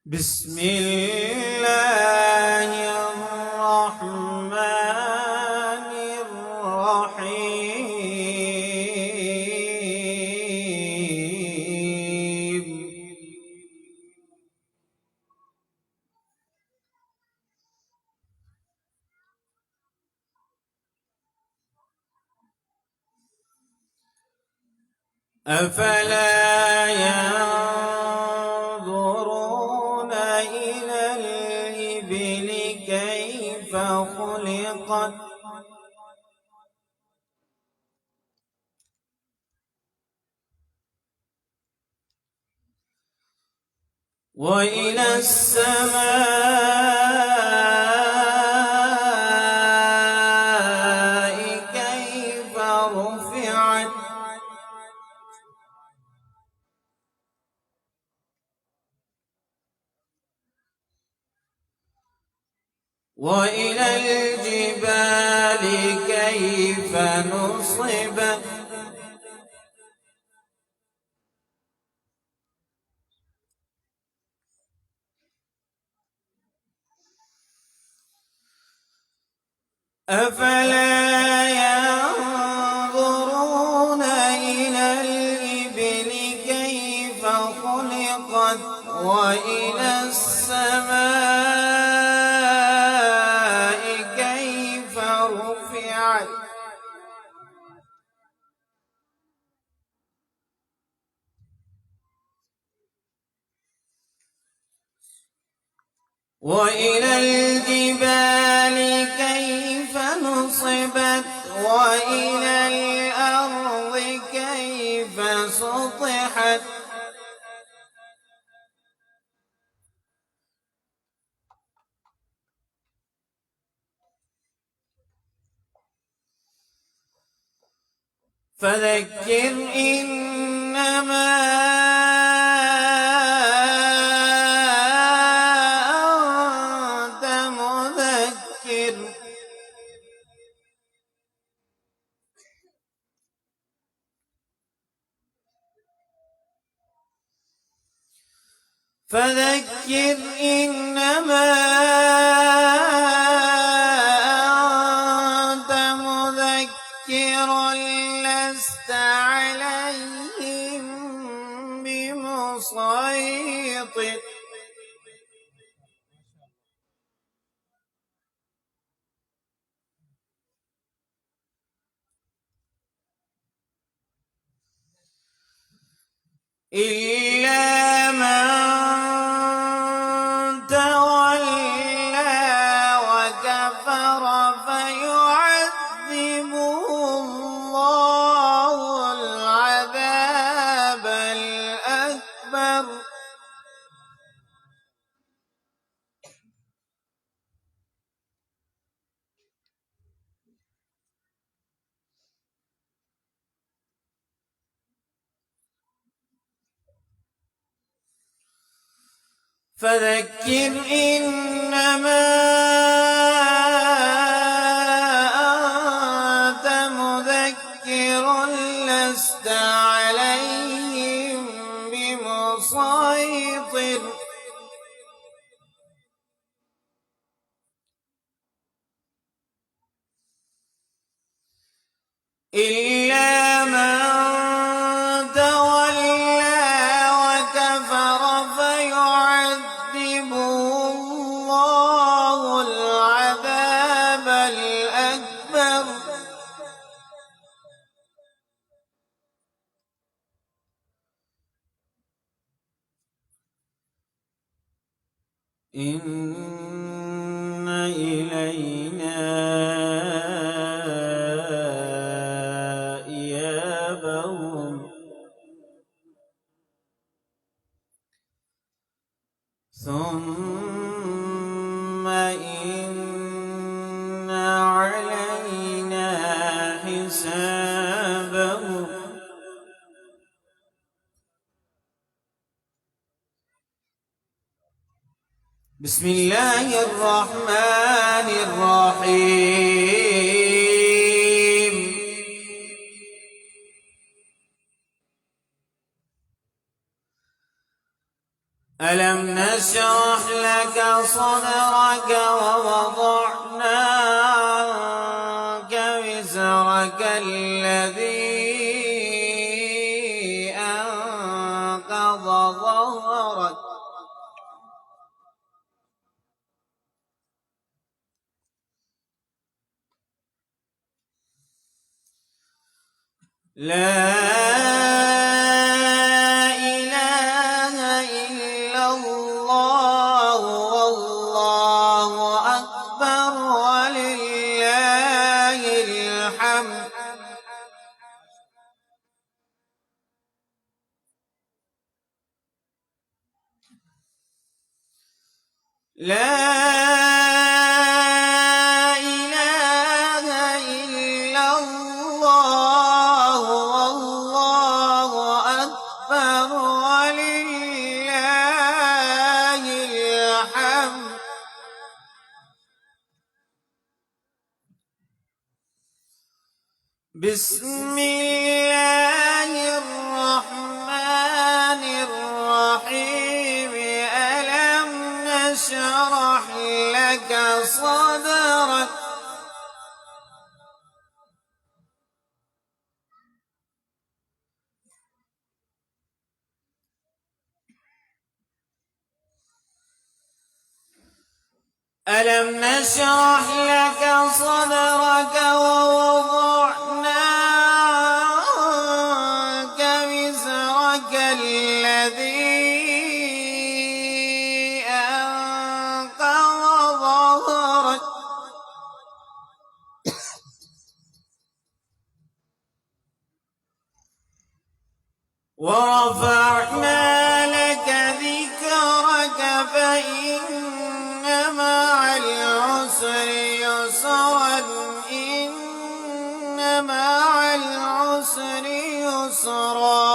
بسم الله الرحمن الرحيم. أفلا ينظرون إلى الإبل كيف خلقت وإلى السماء كيف رفعت وإلى الجبال كيف نصبت أفلا ينظرون إلى الإبل كيف خلقت وإلى السماء كيف رفعت وإلى الجبال كيف نصبت وإلى الأرض كيف سطحت فذكر إنما أنت مذكر فذكر إنما أنت مذكر لست عليهم بمسيطر إلا من تولى وكفر فيعذبه الله العذاب الأكبر فذكر إنما أنت مذكر لست عليهم بمسيطر إلا من تولى وكفر فيعذبه الله العذاب الأكبر إن إلينا إيابهم ثم إن علينا حسابهم بسم الله الرحمن الرحيم. ألم نشرح لك صدرك ووضعنا عنك وزرك الذي أنقض ظهرك لا إله إلا الله والله أكبر ولله الحمد. بسم الله الرحمن الرحيم. ألم نشرح لك صدرك ألم نشرح لك صدرك ووضعنا عنك وزرك الذي أنقض ظهرك ورفعنا لك ذكرك فإن مع العسر يسرا إن مع العسر يسرا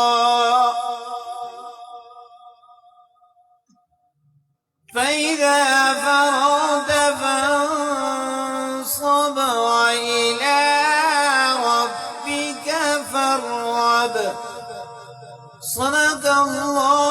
فإذا فرغت فانصب وإلى ربك فارغب. صدق الله